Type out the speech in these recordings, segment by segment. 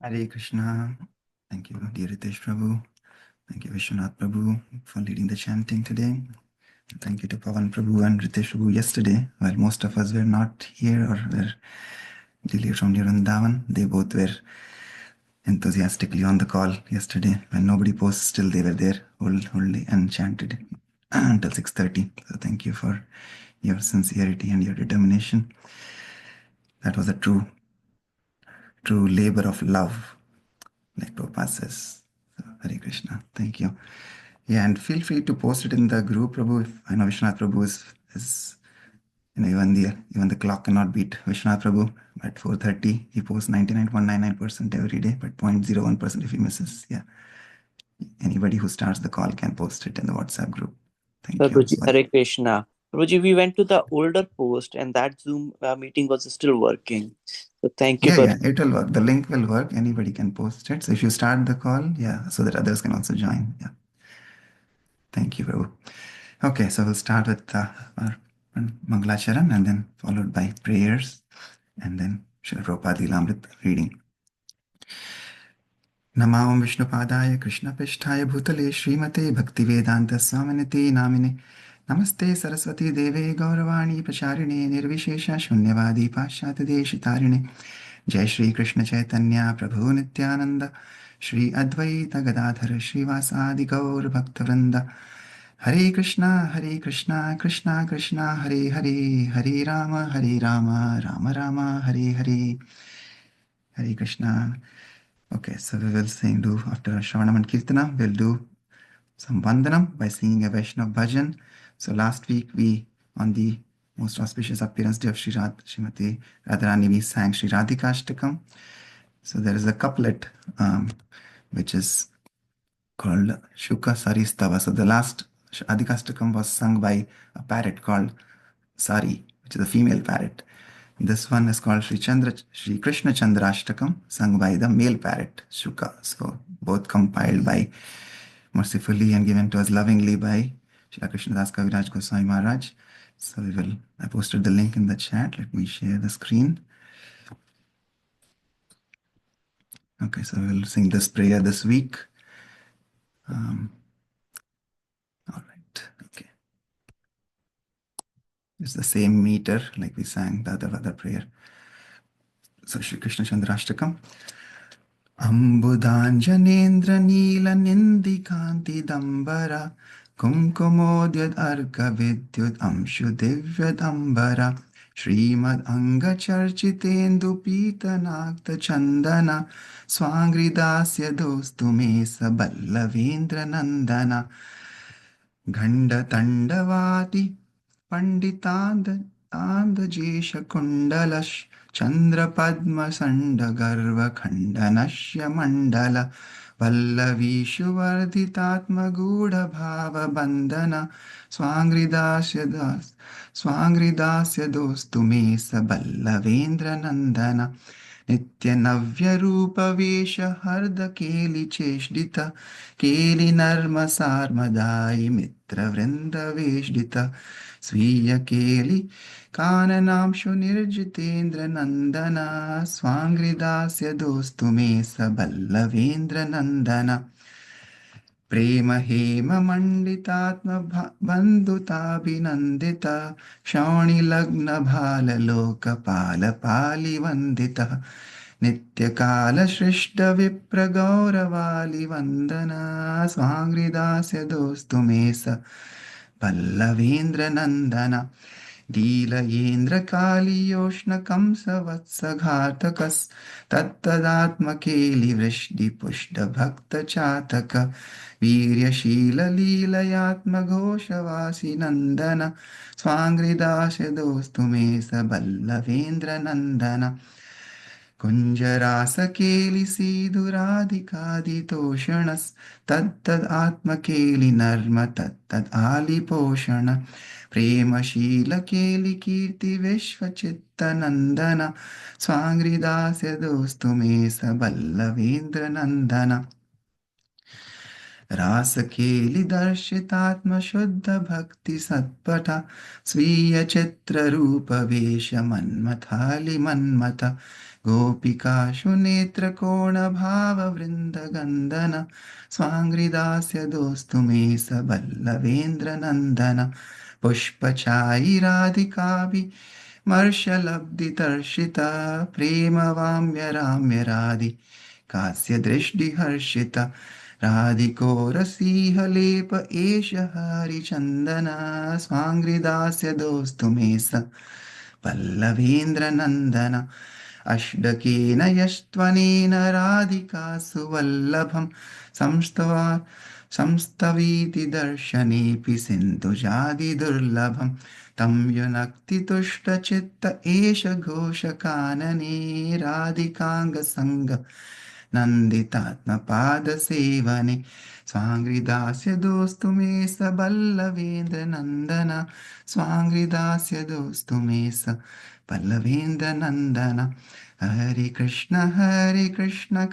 Hare Krishna. Thank you, dear Ritesh Prabhu. Thank you, Vishwanath Prabhu, for leading the chanting today. And thank you to Pavan Prabhu and Ritesh Prabhu yesterday, while most of us were not here or were delayed from Vrindavan. They both were enthusiastically on the call yesterday. When nobody posted, still they were there wholly and chanted until 6:30. So thank you for your sincerity and your determination. That was a true labor of love, like Prabhupada says. So, Hare Krishna. Thank you. Yeah, and feel free to post it in the group, Prabhu. If I know Vishwanath Prabhu is even the clock cannot beat Vishwanath Prabhu. At 4:30, he posts 99.99% every day, but 0.01% if he misses. Yeah, anybody who starts the call can post it in the WhatsApp group. Thank you. Prabhuji, Hare Krishna. Prabhuji, we went to the older post and that Zoom meeting was still working. So thank you, Yeah, Prabhuji. it will work. The link will work. Anybody can post it. So if you start the call, yeah, so that others can also join. Yeah. Thank you, Prabhu. Okay, so we'll start with our Mangalacharan and then followed by prayers and then Srila Prabhupada Lilamrit reading. Namo Vishnupadaya Krishnapishthaya Bhutale Srimate Bhaktivedanta Swaminate Namine Namaste Saraswati Deve Gauravani Pracharine Nirvishesha Shunyavadi Pashyata Deshitarine Jai Shri Krishna Chaitanya Prabhu Nityananda Shri Advaita Gadadhara Srivasadi Gaur Bhaktavrinda Hare Krishna Krishna Krishna Hare Hare Hare Rama Rama Rama Hare Hare Hare Krishna. Okay, so we will after Shravanam and Kirtana, we'll do some Vandanam by singing a Vaishnav bhajan. So last week on the most auspicious appearance day of Srimati Radharani, we sang Sri Radhikashtakam. So there is a couplet which is called Shuka Saristava. So the last Radhikashtakam was sung by a parrot called Sari, which is a female parrot. This one is called Sri Krishna Chandrashtakam, sung by the male parrot, Shuka. So both compiled by mercifully and given to us lovingly by Shri Krishnadas Kaviraj Goswami Maharaj. So I posted the link in the chat. Let me share the screen. Okay, so we'll sing this prayer this week. All right, okay. It's the same meter like we sang the other prayer. So Shri Krishna Chandrashtakam. Ambudanjanendra Nila Nindikanti Dambara Kumkumodyad Arka Vidyud Amshu Divyad Ambara Srimad Anga Charchitendu Pita Nakta Chandana Swangridasya Dostu Mesa Ballavendra Nandana Ganda Tandavati Panditanda Kundalash Chandra Padma Sanda Garva Khandanashya Mandala Vallavishu Vardhitatma Gudha Bhava Bandhana Swangridasya Dostu Mesa Ballavendra Nandana Nitya Navya Rupa Vesha Harda Keli Cheshdita Keli Narma Sarmadai Mitra Vrinda Veshdita Sviya Keli Kananamshu Nirjitendra Nandana Swangridasya Dostu Mesa Ballavendra Nandana Prema Hema Manditatma Bandhutabhinandita Shauni Lagna Bhala Loka Pala Pali Vandita Nityakala Shrishta Vipra Gauravali Vandana Swangridasya Dostu Mesa Pallavendra Nandana Deelayendra Kali Yoshna Kamsa Vatsa Ghartakas Tattadatma Keli Vrishdi Pushta Bhakta Chataka Virya Leelayatma Ghoshawasi Nandana Swangridasya Dostu Mesa Ballavendra Nandana कुञ्जरासकेलि सीधुराधिकादितोषणस् तत्तद् आत्मकेलि नर्म तत्तद् आलिपोषण प्रेमशीलकेलि कीर्ति विश्वचित्तनन्दन स्वाङ्घ्रिदास्य दोस्तु मे स बल्लवेन्द्रनन्दन रासखेलि दर्शितात्म शुद्ध भक्ति सत्पथ स्वीय चित्ररूप वेश मन्मथालि मन्मथ गोपिकाशु नेत्र कोण भाव वृंद गंदन स्वांग्रिदास्य दोस्तु मे सबल्लवेन्द्र नंदन पुष्पचाई राधिकाभि मर्षलब्धितर्षिता प्रेम वाम्य राम्य राधि कास्य दृष्टिहर्षिता राधिको रसीह लेप एष हरिचन्दन स्वाङ्घ्रिदास्य दोस्तु मे स पल्लवेन्द्रनन्दन अष्टकेन यस्त्वनेन राधिका सुवल्लभं संस्तवा संस्तवीति दर्शनेऽपि सिन्धुजादिदुर्लभं तं युनक्ति तुष्टचित्त एष घोषकानने राधिकाङ्गसङ्ग नन्दितात्मपादसेवने स्वाङ्घ्रिदास्य दोस्तु मे सबल्लवेन्द्रनन्दन स्वाङ्घ्रिदास्य दोस्तु मे स पल्लवेन्द्रनन्दन हरे कृष्ण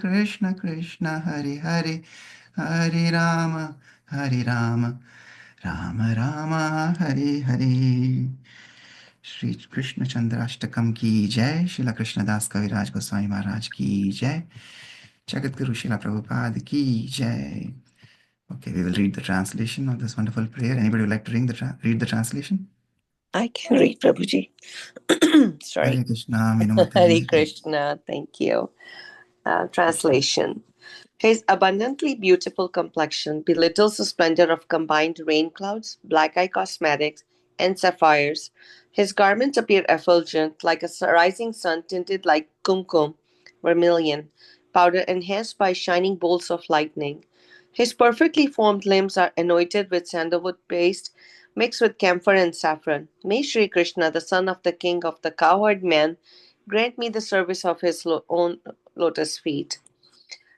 कृष्ण कृष्ण हरे हरे हरे राम राम राम हरे हरे। श्री कृष्ण चंद्राष्टकम की जय। श्रील कृष्णदास कविराज गोस्वामी महाराज की जय। Jagadguru Srila Prabhupada ki jai. Okay, we will read the translation of this wonderful prayer. Anybody would like to read the translation? I can read, Prabhuji. Sorry. Hare Krishna, Minumata. Hare Krishna, thank you. Translation. His abundantly beautiful complexion belittles the splendor of combined rain clouds, black-eye cosmetics, and sapphires. His garments appear effulgent, like a rising sun tinted like kumkum, vermilion, powder enhanced by shining bolts of lightning. His perfectly formed limbs are anointed with sandalwood paste mixed with camphor and saffron. May Sri Krishna, the son of the king of the cowherd man, grant me the service of his own lotus feet.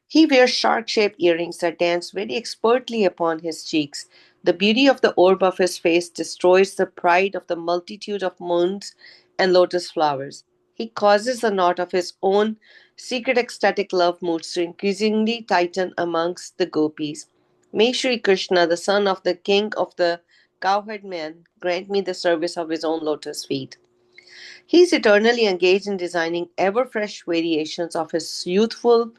He wears shark-shaped earrings that dance very expertly upon his cheeks. The beauty of the orb of his face destroys the pride of the multitude of moons and lotus flowers. He causes the knot of his own secret ecstatic love moods to increasingly tighten amongst the gopis. May Sri Krishna, the son of the king of the cowherd man, grant me the service of his own lotus feet. He is eternally engaged in designing ever fresh variations of his youthful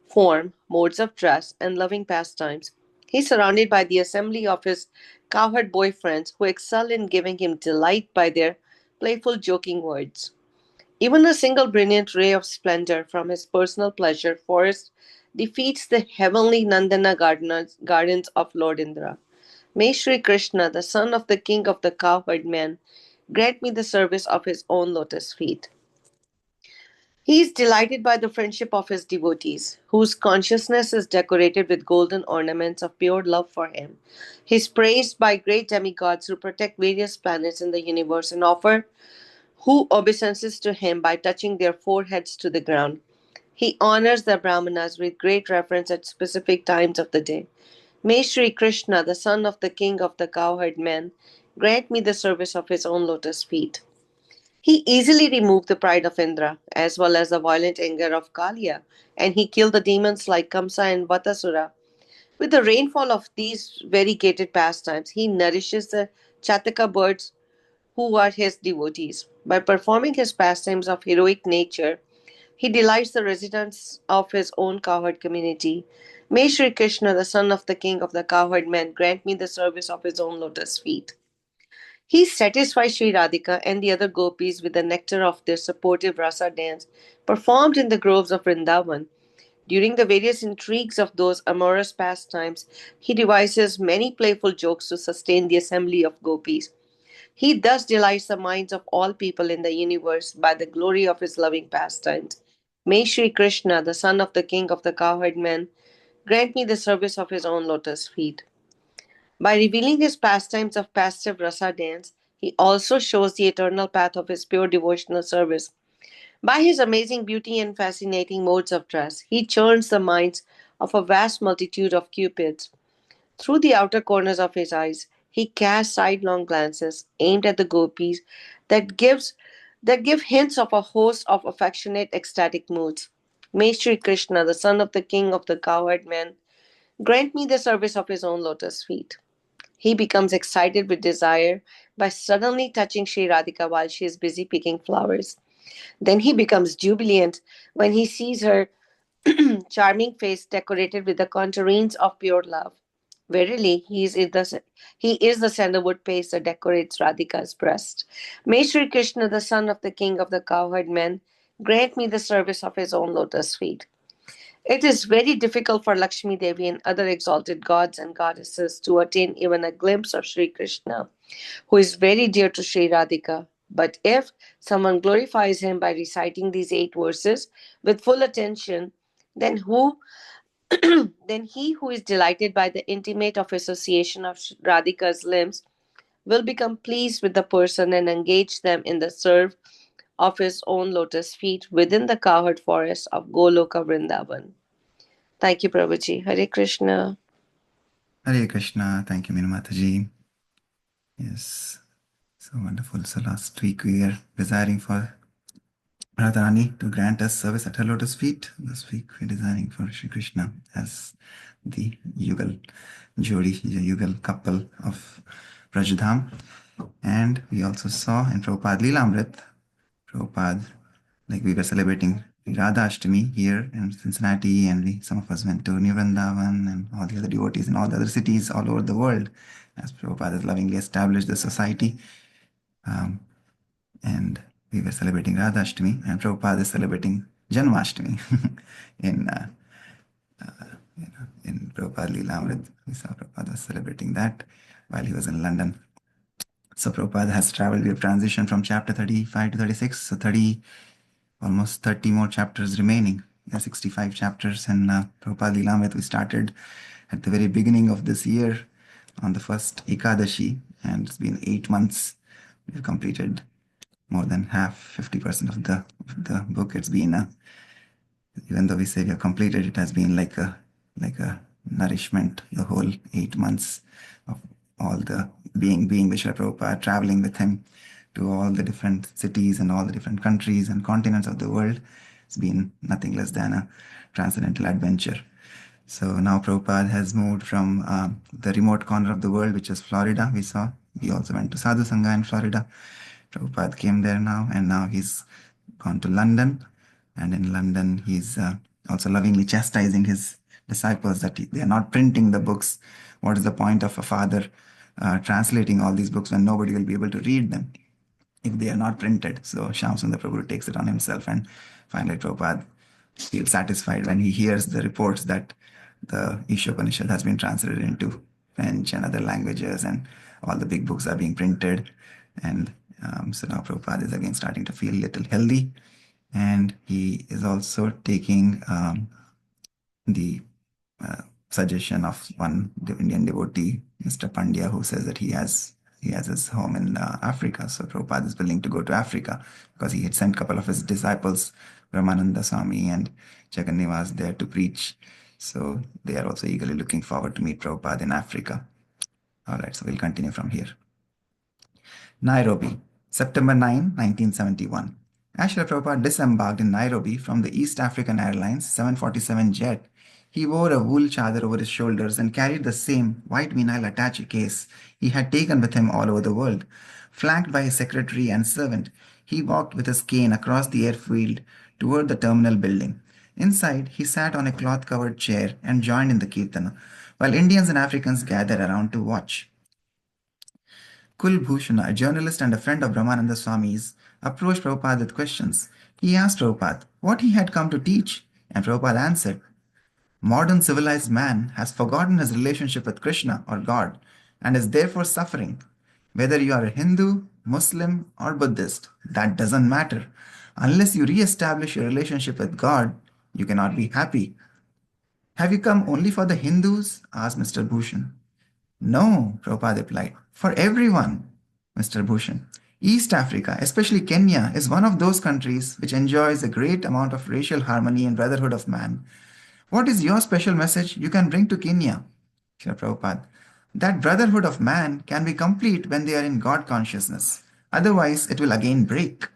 form, modes of dress, and loving pastimes. He is surrounded by the assembly of his cowherd boyfriends who excel in giving him delight by their playful, joking words. Even a single brilliant ray of splendor from his personal pleasure forest defeats the heavenly Nandana gardens of Lord Indra. May Sri Krishna, the son of the king of the cowherd men, grant me the service of his own lotus feet. He is delighted by the friendship of his devotees, whose consciousness is decorated with golden ornaments of pure love for him. He is praised by great demigods who protect various planets in the universe and offer who obeisances to him by touching their foreheads to the ground. He honors the Brahmanas with great reverence at specific times of the day. May Sri Krishna, the son of the king of the cowherd men, grant me the service of his own lotus feet. He easily removed the pride of Indra, as well as the violent anger of Kaliya, and he killed the demons like Kamsa and Vatasura. With the rainfall of these variegated pastimes, he nourishes the Chataka birds who are his devotees. By performing his pastimes of heroic nature, he delights the residents of his own cowherd community. May Sri Krishna, the son of the king of the cowherd men, grant me the service of his own lotus feet. He satisfies Sri Radhika and the other gopis with the nectar of their supportive rasa dance performed in the groves of Vrindavan. During the various intrigues of those amorous pastimes, he devises many playful jokes to sustain the assembly of gopis. He thus delights the minds of all people in the universe by the glory of his loving pastimes. May Sri Krishna, the son of the king of the cowherd men, grant me the service of his own lotus feet. By revealing his pastimes of passive rasa dance, he also shows the eternal path of his pure devotional service. By his amazing beauty and fascinating modes of dress, he churns the minds of a vast multitude of cupids. Through the outer corners of his eyes, he casts sidelong glances aimed at the gopis that give hints of a host of affectionate, ecstatic moods. May Sri Krishna, the son of the king of the cowherd men, Grant me the service of his own lotus feet. He becomes excited with desire by suddenly touching Sri Radhika while she is busy picking flowers. Then he becomes jubilant when he sees her charming face decorated with the contourings of pure love. Verily, he is the sandalwood paste that decorates Radhika's breast. May Sri Krishna, the son of the king of the cowherd men, grant me the service of his own lotus feet. It is very difficult for Lakshmi Devi and other exalted gods and goddesses to attain even a glimpse of Sri Krishna, who is very dear to Sri Radhika. But if someone glorifies him by reciting these 8 verses with full attention, then who then he who is delighted by the intimate of association of Radhika's limbs will become pleased with the person and engage them in the serve of his own lotus feet within the cowherd forest of Goloka Vrindavan. Thank you, Prabhuji. Hare Krishna. Hare Krishna. Thank you, Meenu Mataji. Yes, so wonderful. So last week we were desiring for Radharani to grant us service at her lotus feet. This week we're desiring for Shri Krishna as the Yugal Jodi, the Yugal couple of Braj-dham. And we also saw in Prabhupada Leelamrit, Prabhupada, like we were celebrating Radha Ashtami here in Cincinnati, and some of us went to New Vrindavan and all the other devotees in all the other cities all over the world, as Prabhupada has lovingly established the society. And we were celebrating Radha Ashtami, and Prabhupada is celebrating Janmashtami in Prabhupada Leelamrit. We saw Prabhupada was celebrating that while he was in London. So Prabhupada has traveled. We have transitioned from chapter 35 to 36, so almost 30 more chapters remaining. 65 chapters, and Prabhupada Leelamrit we started at the very beginning of this year on the first Ekadashi, and it's been 8 months. We've completed more than half, 50% of the book. It's been even though we say we have completed, it has been like a nourishment, the whole 8 months of all the being with Srila Prabhupada, traveling with him to all the different cities and all the different countries and continents of the world. It's been nothing less than a transcendental adventure. So now Prabhupada has moved from the remote corner of the world, which is Florida. We also went to Sadhu Sangha in Florida. Prabhupada came there now, and now he's gone to London. And in London, he's also lovingly chastising his disciples that they are not printing the books. What is the point of a father translating all these books when nobody will be able to read them if they are not printed? So Shyamsundar Prabhu takes it on himself, and finally Prabhupada feels satisfied when he hears the reports that the Ishopanishad has been translated into French and other languages, and all the big books are being printed. And so now Prabhupada is again starting to feel a little healthy, and he is also taking the suggestion of the Indian devotee, Mr. Pandya, who says that he has his home in Africa. So Prabhupada is willing to go to Africa because he had sent a couple of his disciples, Brahmananda Swami and Jagannivas, there to preach. So they are also eagerly looking forward to meet Prabhupada in Africa. All right, so we'll continue from here. Nairobi, September 9, 1971. As Srila Prabhupada disembarked in Nairobi from the East African Airlines 747 jet, he wore a wool chadar over his shoulders and carried the same white vinyl attache case he had taken with him all over the world. Flanked by his secretary and servant, he walked with his cane across the airfield toward the terminal building. Inside, he sat on a cloth-covered chair and joined in the kirtana, while Indians and Africans gathered around to watch. Kulbhushana, a journalist and a friend of Brahmananda Swami's, approached Prabhupada with questions. He asked Prabhupada what he had come to teach, and Prabhupada answered, "Modern civilized man has forgotten his relationship with Krishna or God and is therefore suffering. Whether you are a Hindu, Muslim, or Buddhist, that doesn't matter. Unless you re-establish your relationship with God, you cannot be happy." "Have you come only for the Hindus?" asked Mr. Bhushan. "No," Prabhupada replied, "for everyone." Mr. Bhushan, "East Africa, especially Kenya, is one of those countries which enjoys a great amount of racial harmony and brotherhood of man. What is your special message you can bring to Kenya?" Srila Prabhupada, "That brotherhood of man can be complete when they are in God consciousness. Otherwise, it will again break."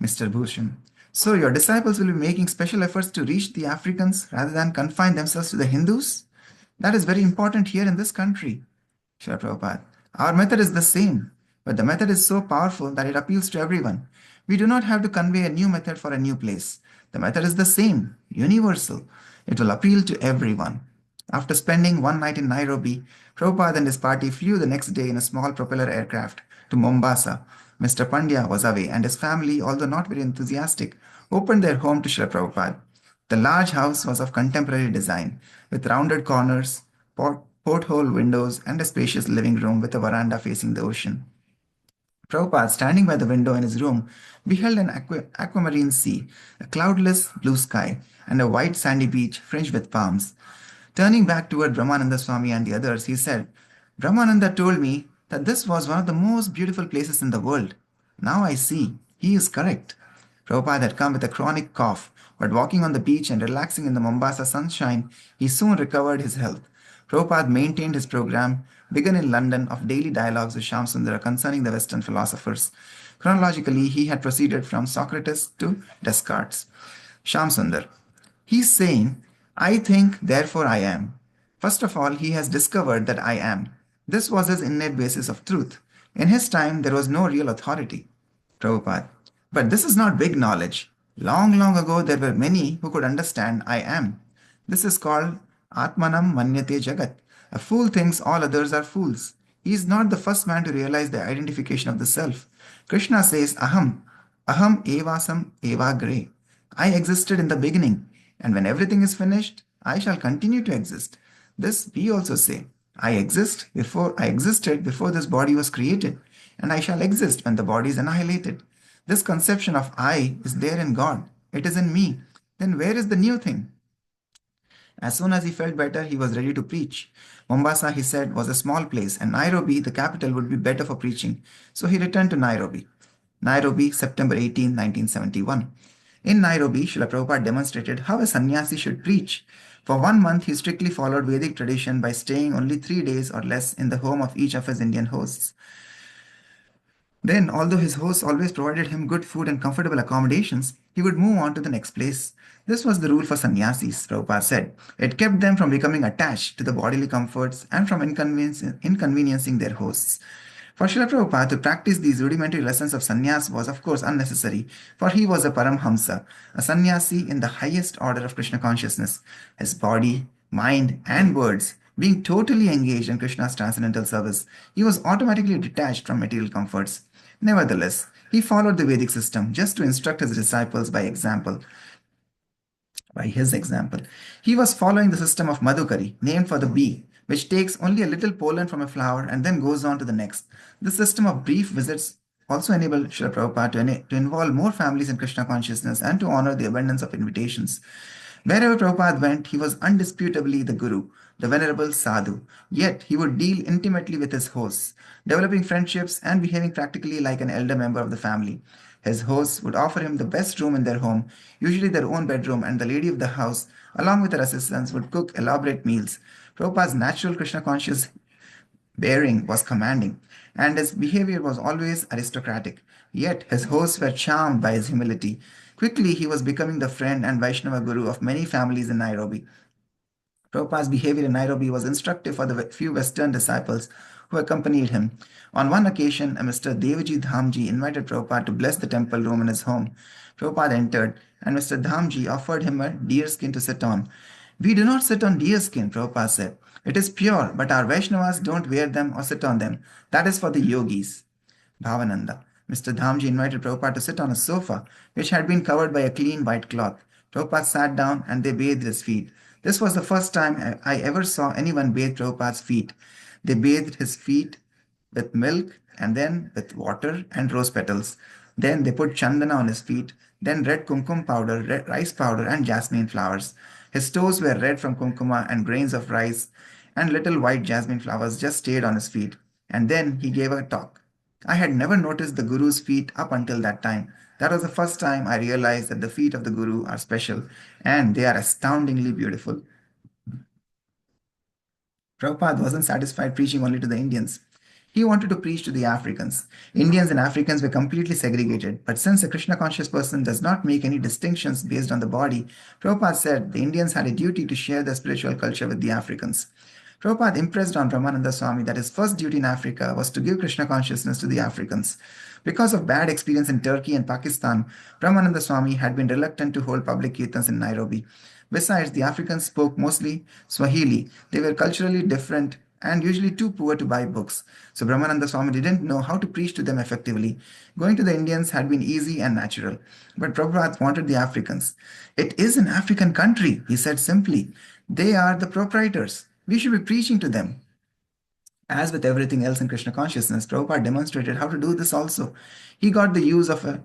Mr. Bhushan, "So your disciples will be making special efforts to reach the Africans rather than confine themselves to the Hindus?" That is very important here in this country. Srila Prabhupada. Our method is the same, but the method is so powerful that it appeals to everyone. We do not have to convey a new method for a new place. The method is the same, universal. It will appeal to everyone. After spending one night in Nairobi, Prabhupada and his party flew the next day in a small propeller aircraft to Mombasa. Mr. Pandya was away, and his family, although not very enthusiastic, opened their home to Srila Prabhupada. The large house was of contemporary design, with rounded corners, porthole windows, and a spacious living room with a veranda facing the ocean. Prabhupada, standing by the window in his room, beheld an aquamarine sea, a cloudless blue sky, and a white sandy beach fringed with palms. Turning back toward Brahmananda Swami and the others, he said, Brahmananda told me that this was one of the most beautiful places in the world. Now I see, he is correct. Prabhupada had come with a chronic cough, but walking on the beach and relaxing in the Mombasa sunshine, he soon recovered his health. Prabhupada maintained his program, begun in London, of daily dialogues with Shamsundara concerning the Western philosophers. Chronologically, he had proceeded from Socrates to Descartes. Shamsundar. He's saying, I think, therefore I am. First of all, he has discovered that I am. This was his innate basis of truth. In his time, there was no real authority. Prabhupada. But this is not big knowledge. Long, long ago, there were many who could understand I am. This is called Atmanam Manyate Jagat. A fool thinks all others are fools. He is not the first man to realize the identification of the self. Krishna says, Aham, Aham evasam evagre. I existed in the beginning, and when everything is finished, I shall continue to exist. This we also say. I existed before this body was created, and I shall exist when the body is annihilated. This conception of I is there in God. It is in me. Then where is the new thing? As soon as he felt better, he was ready to preach. Mombasa, he said, was a small place, and Nairobi, the capital, would be better for preaching. So he returned to Nairobi. Nairobi, September 18, 1971. In Nairobi, Srila Prabhupada demonstrated how a sannyasi should preach. For 1 month, he strictly followed Vedic tradition by staying only 3 days or less in the home of each of his Indian hosts. Then, although his hosts always provided him good food and comfortable accommodations, he would move on to the next place. This was the rule for sannyasis, Prabhupada said. It kept them from becoming attached to the bodily comforts and from inconveniencing their hosts. For Srila Prabhupada to practice these rudimentary lessons of sannyas was of course unnecessary, for he was a Paramhamsa, a sannyasi in the highest order of Krishna consciousness. His body, mind, and words being totally engaged in Krishna's transcendental service, he was automatically detached from material comforts. Nevertheless, he followed the Vedic system just to instruct his disciples by his example. He was following the system of Madhukari, named for the bee, which takes only a little pollen from a flower and then goes on to the next. This system of brief visits also enabled Srila Prabhupada to involve more families in Krishna consciousness and to honor the abundance of invitations. Wherever Prabhupada went, he was undisputably the Guru, the venerable sadhu. Yet he would deal intimately with his hosts, developing friendships and behaving practically like an elder member of the family. His hosts would offer him the best room in their home, usually their own bedroom, and the lady of the house, along with her assistants, would cook elaborate meals. Prabhupada's natural Krishna conscious bearing was commanding, and his behavior was always aristocratic. Yet his hosts were charmed by his humility. Quickly, he was becoming the friend and Vaishnava guru of many families in Nairobi. Prabhupada's behavior in Nairobi was instructive for the few Western disciples who accompanied him. On one occasion, a Mr. Devaji Dhamji invited Prabhupada to bless the temple room in his home. Prabhupada entered, and Mr. Dhamji offered him a deerskin to sit on. We do not sit on deerskin, Prabhupada said. It is pure, but our Vaishnavas don't wear them or sit on them. That is for the yogis. Bhavananda. Mr. Dhamji invited Prabhupada to sit on a sofa, which had been covered by a clean white cloth. Prabhupada sat down and they bathed his feet. This was the first time I ever saw anyone bathe Prabhupada's feet. They bathed his feet with milk and then with water and rose petals. Then they put chandana on his feet, then red kumkum powder, rice powder, and jasmine flowers. His toes were red from kumkuma, and grains of rice and little white jasmine flowers just stayed on his feet. And then he gave a talk. I had never noticed the Guru's feet up until that time. That was the first time I realized that the feet of the Guru are special and they are astoundingly beautiful. Prabhupada wasn't satisfied preaching only to the Indians. He wanted to preach to the Africans. Indians and Africans were completely segregated, but since a Krishna conscious person does not make any distinctions based on the body, Prabhupada said the Indians had a duty to share their spiritual culture with the Africans. Prabhupada impressed on Brahmananda Swami that his first duty in Africa was to give Krishna consciousness to the Africans. Because of bad experience in Turkey and Pakistan, Brahmananda Swami had been reluctant to hold public kirtans in Nairobi. Besides, the Africans spoke mostly Swahili. They were culturally different and usually too poor to buy books. So Brahmananda Swami didn't know how to preach to them effectively. Going to the Indians had been easy and natural. But Prabhupada wanted the Africans. It is an African country, he said simply. They are the proprietors. We should be preaching to them. As with everything else in Krishna consciousness, Prabhupada demonstrated how to do this also. He got the use of a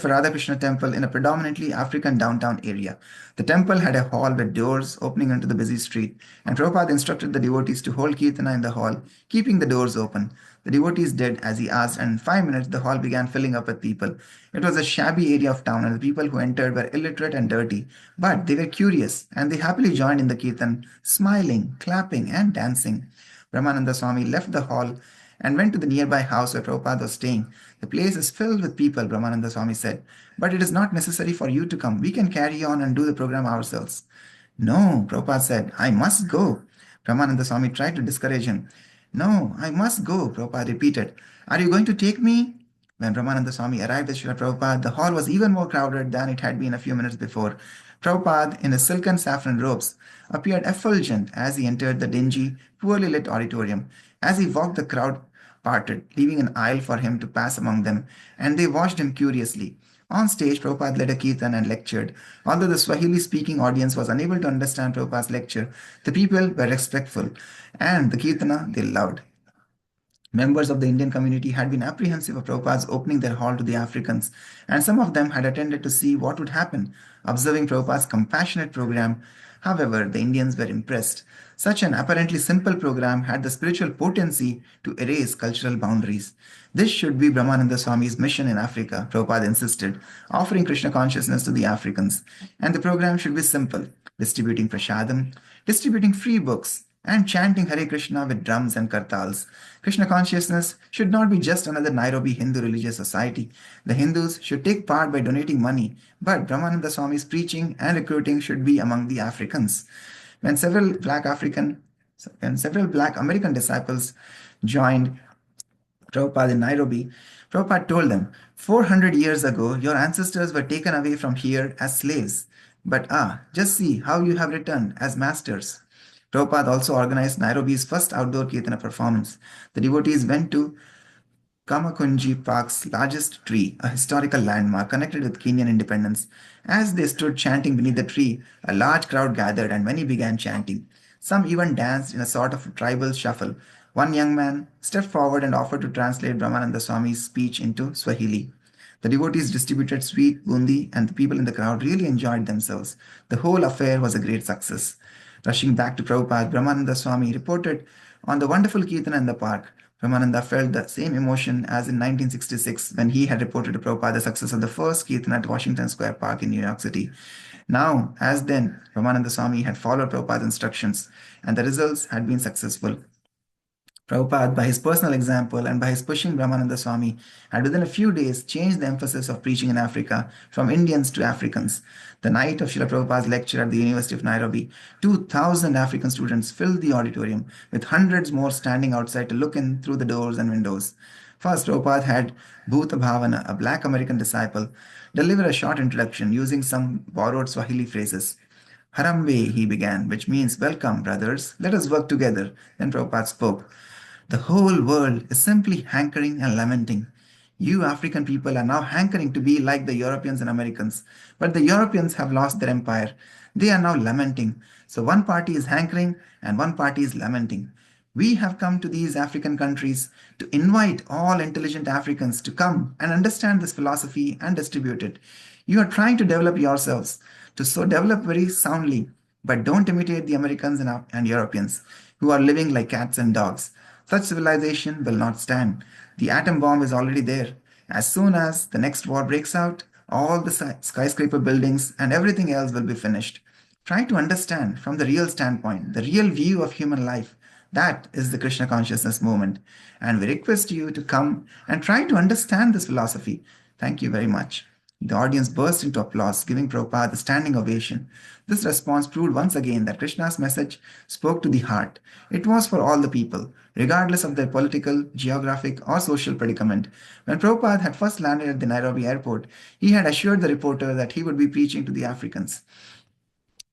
Radha Krishna temple in a predominantly African downtown area. The temple had a hall with doors opening onto the busy street, and Prabhupada instructed the devotees to hold kirtana in the hall, keeping the doors open. The devotees did as he asked, and in 5 minutes the hall began filling up with people. It was a shabby area of town, and the people who entered were illiterate and dirty, but they were curious, and they happily joined in the kirtan, smiling, clapping, and dancing. Brahmananda Swami left the hall and went to the nearby house where Prabhupada was staying. The place is filled with people, Brahmananda Swami said, but it is not necessary for you to come. We can carry on and do the program ourselves. No, Prabhupada said, I must go. Brahmananda Swami tried to discourage him. No, I must go, Prabhupada repeated. Are you going to take me? When Brahmananda Swami arrived at Srila Prabhupada, the hall was even more crowded than it had been a few minutes before. Prabhupada, in his silken saffron robes, appeared effulgent as he entered the dingy, poorly lit auditorium. As he walked, the crowd parted, leaving an aisle for him to pass among them, and they watched him curiously. On stage, Prabhupada led a kirtan and lectured. Although the Swahili-speaking audience was unable to understand Prabhupada's lecture, the people were respectful, and the kirtana they loved. Members of the Indian community had been apprehensive of Prabhupada's opening their hall to the Africans, and some of them had attended to see what would happen, observing Prabhupada's compassionate program. However, the Indians were impressed. Such an apparently simple program had the spiritual potency to erase cultural boundaries. This should be Brahmananda Swami's mission in Africa, Prabhupada insisted, offering Krishna consciousness to the Africans. And the program should be simple, distributing prasadam, distributing free books, and chanting Hare Krishna with drums and kartals. Krishna consciousness should not be just another Nairobi Hindu religious society. The Hindus should take part by donating money, but Brahmananda Swami's preaching and recruiting should be among the Africans. When several black American disciples joined Prabhupada in Nairobi, Prabhupada told them, 400 years ago, your ancestors were taken away from here as slaves. But just see how you have returned as masters. Prabhupada also organized Nairobi's first outdoor Kirtana performance. The devotees went to Kamakunji Park's largest tree, a historical landmark connected with Kenyan independence. As they stood chanting beneath the tree, a large crowd gathered and many began chanting. Some even danced in a sort of tribal shuffle. One young man stepped forward and offered to translate Brahmananda Swami's speech into Swahili. The devotees distributed sweet bundi, and the people in the crowd really enjoyed themselves. The whole affair was a great success. Rushing back to Prabhupada, Brahmananda Swami reported on the wonderful Kirtana in the park. Brahmananda felt the same emotion as in 1966 when he had reported to Prabhupada the success of the first Kirtana at Washington Square Park in New York City. Now, as then, Brahmananda Swami had followed Prabhupada's instructions, and the results had been successful. Prabhupada, by his personal example and by his pushing Brahmananda Swami, had within a few days changed the emphasis of preaching in Africa from Indians to Africans. The night of Srila Prabhupada's lecture at the University of Nairobi, 2,000 African students filled the auditorium, with hundreds more standing outside to look in through the doors and windows. First, Prabhupada had Bhuta Bhavana, a black American disciple, deliver a short introduction using some borrowed Swahili phrases. Harambe, he began, which means, welcome, brothers, let us work together. Then Prabhupada spoke. The whole world is simply hankering and lamenting. You African people are now hankering to be like the Europeans and Americans, but the Europeans have lost their empire. They are now lamenting. So one party is hankering and one party is lamenting. We have come to these African countries to invite all intelligent Africans to come and understand this philosophy and distribute it. You are trying to develop yourselves, to so develop very soundly, but don't imitate the Americans and Europeans who are living like cats and dogs. Such civilization will not stand. The atom bomb is already there. As soon as the next war breaks out, all the skyscraper buildings and everything else will be finished. Try to understand from the real standpoint, the real view of human life. That is the Krishna consciousness movement. And we request you to come and try to understand this philosophy. Thank you very much. The audience burst into applause, giving Prabhupada a standing ovation. This response proved once again that Krishna's message spoke to the heart. It was for all the people, regardless of their political, geographic, or social predicament. When Prabhupada had first landed at the Nairobi airport, he had assured the reporter that he would be preaching to the Africans.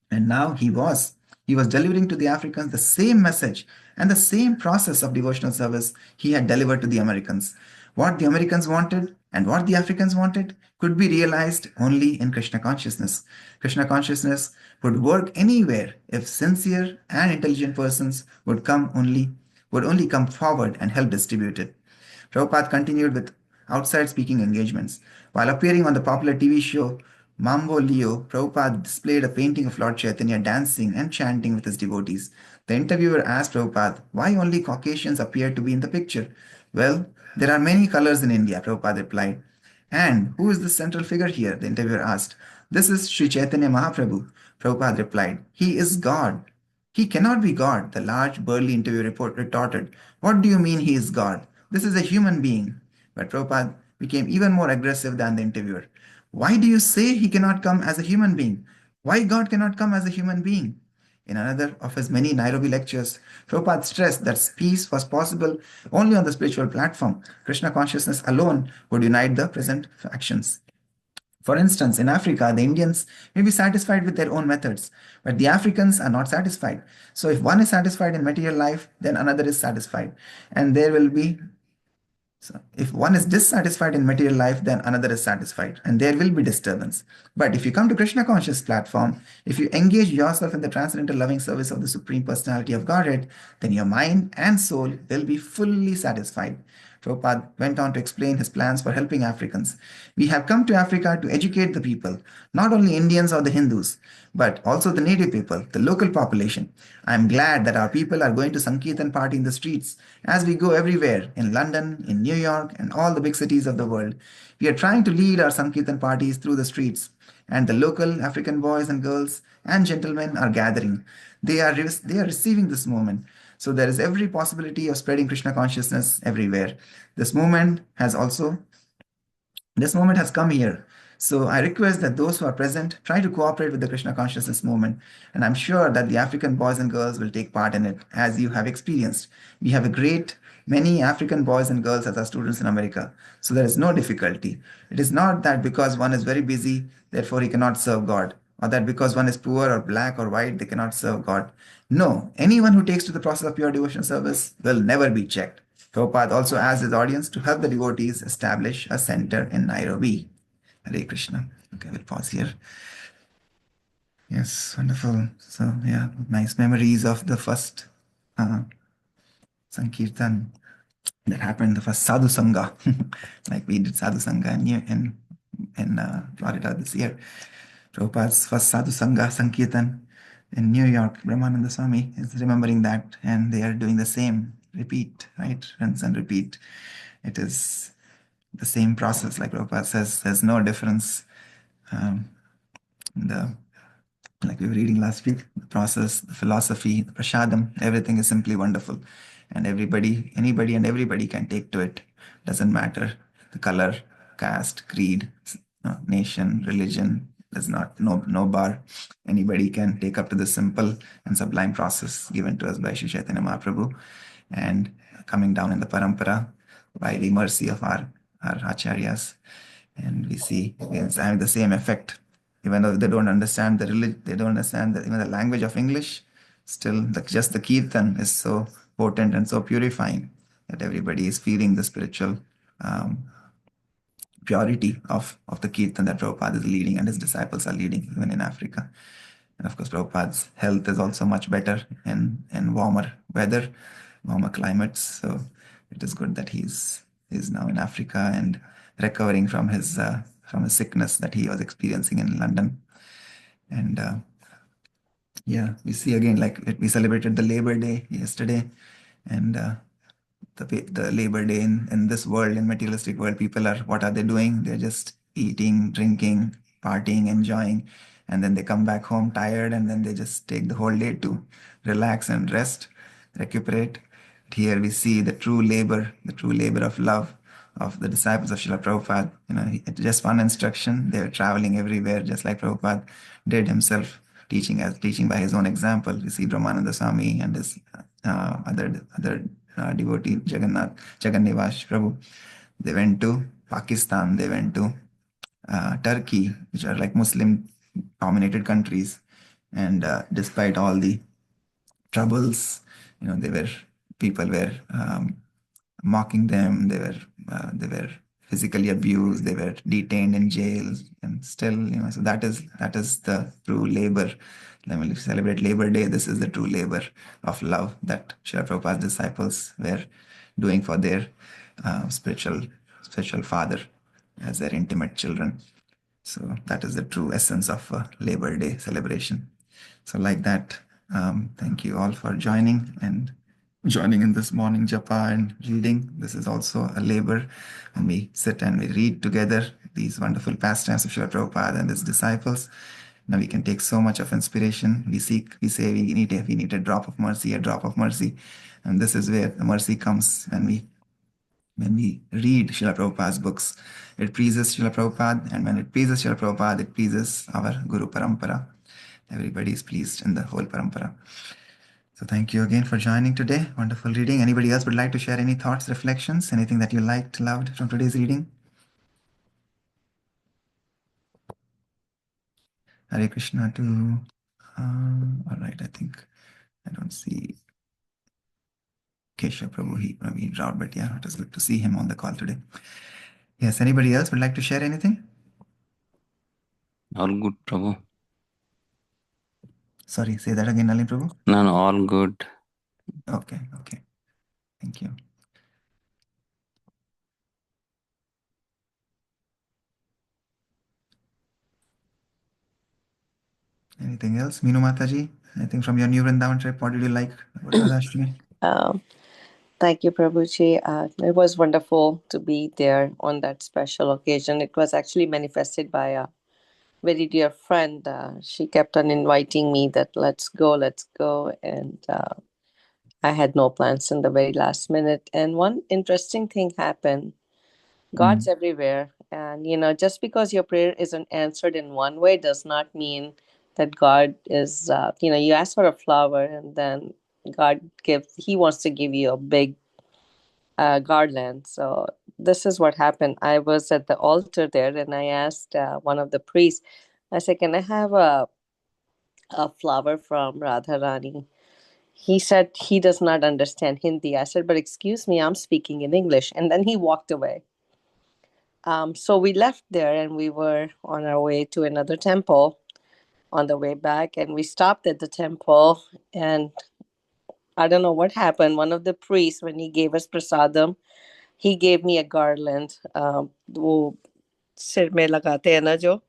And now he was. He was delivering to the Africans the same message and the same process of devotional service he had delivered to the Americans. What the Americans wanted and what the Africans wanted could be realized only in Krishna consciousness. Krishna consciousness would work anywhere if sincere and intelligent persons would only come forward and help distribute it. Prabhupada continued with outside speaking engagements. While appearing on the popular TV show Mambo Leo, Prabhupada displayed a painting of Lord Chaitanya dancing and chanting with his devotees. The interviewer asked Prabhupada why only Caucasians appeared to be in the picture. Well, there are many colors in India, Prabhupada replied. And who is the central figure here? The interviewer asked. This is Sri Chaitanya Mahaprabhu, Prabhupada replied. He is God. He cannot be God, the large, burly interviewer retorted. What do you mean he is God? This is a human being. But Prabhupada became even more aggressive than the interviewer. Why do you say he cannot come as a human being? Why God cannot come as a human being? In another of his many Nairobi lectures, Prabhupada stressed that peace was possible only on the spiritual platform. Krishna consciousness alone would unite the present factions. For instance, in Africa, the Indians may be satisfied with their own methods, but the Africans are not satisfied. So if one is satisfied in material life, then another is satisfied. And there will be So if one is dissatisfied in material life, then another is satisfied, and there will be disturbance. But if you come to Krishna conscious platform, if you engage yourself in the transcendental loving service of the Supreme Personality of Godhead, then your mind and soul will be fully satisfied. Prabhupada went on to explain his plans for helping Africans. We have come to Africa to educate the people, not only Indians or the Hindus, but also the native people, the local population. I am glad that our people are going to Sankirtan party in the streets as we go everywhere in London, in New York, and all the big cities of the world. We are trying to lead our Sankirtan parties through the streets, and the local African boys and girls and gentlemen are gathering. They are receiving this moment. So there is every possibility of spreading Krishna consciousness everywhere. This moment has come here. So I request that those who are present try to cooperate with the Krishna consciousness movement. And I'm sure that the African boys and girls will take part in it, as you have experienced. We have many African boys and girls as our students in America. So there is no difficulty. It is not that because one is very busy, therefore he cannot serve God, or that because one is poor or black or white, they cannot serve God. No, anyone who takes to the process of pure devotional service will never be checked. Prabhupada also asked his audience to help the devotees establish a center in Nairobi. Hare Krishna. Okay, we'll pause here. Yes, wonderful. So, yeah, nice memories of the first Sankirtan that happened, the first Sadhu Sangha. Like we did Sadhu Sangha in Florida this year. Prabhupada's first Sadhu Sangha Sankirtan in New York, Brahmananda Swami is remembering that, and they are doing the same, repeat, right? Rinse and repeat. It is the same process, like Prabhupada says, there's no difference. Like we were reading last week, the process, the philosophy, the prasadam, everything is simply wonderful. And anybody and everybody can take to it. Doesn't matter the color, caste, creed, nation, religion. There's no bar. Anybody can take up to the simple and sublime process given to us by Sri Chaitanya Mahaprabhu, and coming down in the parampara by the mercy of our acharyas. And we see it's having the same effect. Even though they don't understand the religion, they don't understand even the language of English, still just the kirtan is so potent and so purifying that everybody is feeling the spiritual purity of the kirtan that Prabhupada is leading and his disciples are leading, even in Africa. And of course, Prabhupada's health is also much better in warmer weather, warmer climates. So it is good that he's now in Africa and recovering from his sickness that he was experiencing in London. And yeah, we see again, like we celebrated the Labor Day yesterday, and the Labor Day in this world, in materialistic world, what are they doing? They're just eating, drinking, partying, enjoying, and then they come back home tired, and then they just take the whole day to relax and rest. recuperate. Here we see the true labor of love of the disciples of Srila Prabhupada. Just one instruction, they were traveling everywhere, just like Prabhupada did himself, teaching by his own example. We see Brahmananda Swami and his other devotee, Jagannivas Prabhu. They went to Pakistan, they went to Turkey, which are like Muslim dominated countries. And despite all the troubles, people were mocking them. They were physically abused. They were detained in jails, and still, so that is the true labor. When we celebrate Labor Day, this is the true labor of love that Srila Prabhupada's disciples were doing for their spiritual father as their intimate children. So that is the true essence of Labor Day celebration. So like that, thank you all for joining in this morning japa and reading. This is also a labor when we sit and we read together these wonderful pastimes of Srila Prabhupada and his disciples. Now we can take so much of inspiration. We say we need a drop of mercy, and this is where the mercy comes when we read Srila Prabhupada's books. It pleases Srila Prabhupada, and when it pleases Srila Prabhupada, it pleases our Guru Parampara. Everybody is pleased in the whole Parampara. So thank you again for joining today. Wonderful reading. Anybody else would like to share any thoughts, reflections, anything that you liked, loved from today's reading? Hare Krishna to... all right, I think I don't see Keshav Prabhu, he dropped, but yeah, it was good to see him on the call today. Yes, anybody else would like to share anything? All good, Prabhu. Sorry, say that again, Nalin Prabhu. No, all good. Okay. Thank you. Anything else? Meenu Mataji, anything from your new Vrindavan trip? What did you like about Radhashtami? Thank you, Prabhuji. It was wonderful to be there on that special occasion. It was actually manifested by a very dear friend. She kept on inviting me that let's go. And I had no plans in the very last minute. And one interesting thing happened. God's everywhere. And, just because your prayer isn't answered in one way does not mean that God is, you ask for a flower and then He wants to give you a big garland. So this is what happened. I was at the altar there and I asked one of the priests, I said, can I have a flower from Radharani? He said he does not understand Hindi. I said, but excuse me, I'm speaking in English. And then he walked away. So we left there and we were on our way to another temple on the way back. And we stopped at the temple and I don't know what happened. One of the priests, when he gave us prasadam, he gave me a garland. वो सिर में लगाते हैं ना जो.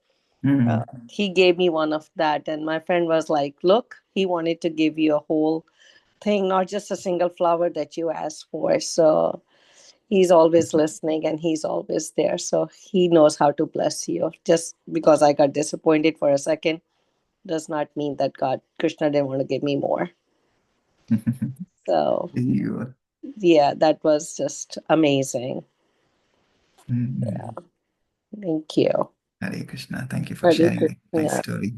He gave me one of that. And my friend was like, look, he wanted to give you a whole thing, not just a single flower that you asked for. So he's always listening and he's always there. So he knows how to bless you. Just because I got disappointed for a second does not mean that Krishna didn't want to give me more. So yeah, that was just amazing. Yeah. Thank you. Hare Krishna. Thank you for sharing the nice story.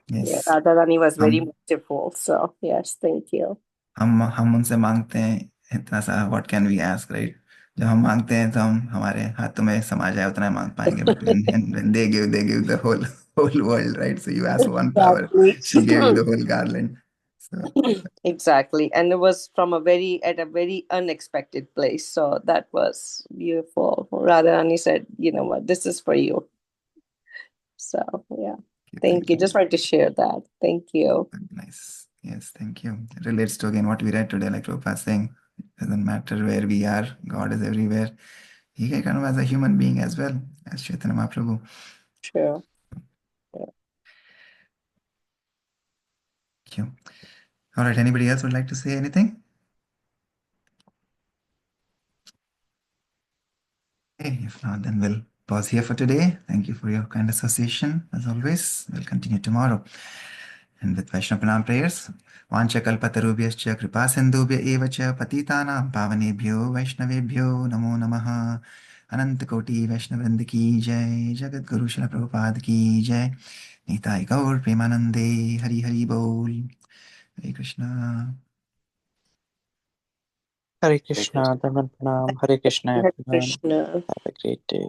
Yes. Yeah, Radharani was very merciful. So yes, thank you. हम उनसे मांगते हैं इतना सा, what can we ask, right? जब हम मांगते हैं तो हम हमारे हाथों में समा जाए उतना ही मांग पाएंगे, but when they give the whole world, right? So you ask for one flower, she gave you the whole garland. So exactly, and it was from a very unexpected place. So that was beautiful. Radharani said, "You know what? This is for you." So yeah, thank you. Just wanted to share that. Thank you. Nice. Yes, thank you. It relates to again what we read today, like Prabhupada saying, it doesn't matter where we are, God is everywhere. He can come as a human being as well, as Chaitanya Mahaprabhu. Sure. Thank you. All right, anybody else would like to say anything? Okay, if not, then we'll pause here for today. Thank you for your kind association, as always. We'll continue tomorrow. And with Vaishnava Pranam prayers, Vanchakalpatarubhyascha Kripa Sindhubhya eva cha Patitanam Pavanebhyo Vaishnavebhyo Namo Namaha. Anant Koti Vaishnavrind ki jai, Jagat Guru Srila Prabhupada ki jai, Nitai Gaur Premanande, Hari Hari Bol. Hare Krishna. Hare Krishna, Dhaman Pranam, Hare Krishna, Hare everyone. Krishna. Have a great day.